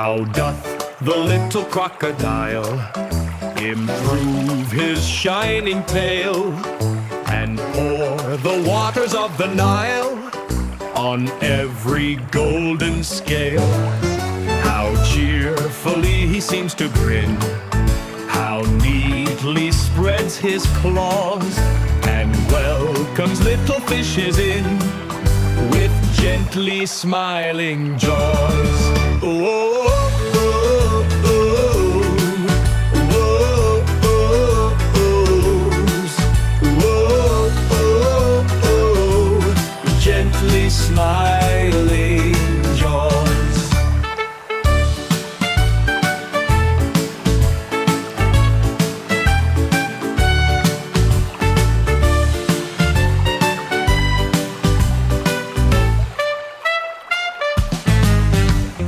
How doth the little crocodile improve his shining pail and pour the waters of the Nile on every golden scale? How cheerfully he seems to grin, how neatly spreads his claws, and welcomes little fishes in with gently smiling jaws. Oh, oh, oh, oh, oh, oh, oh, oh, gently smiling jaws.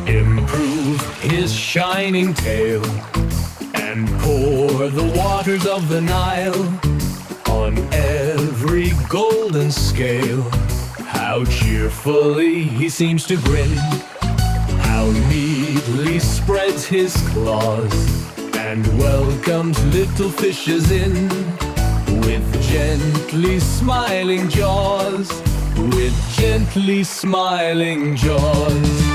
Improve his shining tail and pour the waters of the Nile on every golden scale. How cheerfully he seems to grin, how neatly spreads his claws, and welcomes little fishes in with gently smiling jaws, with gently smiling jaws.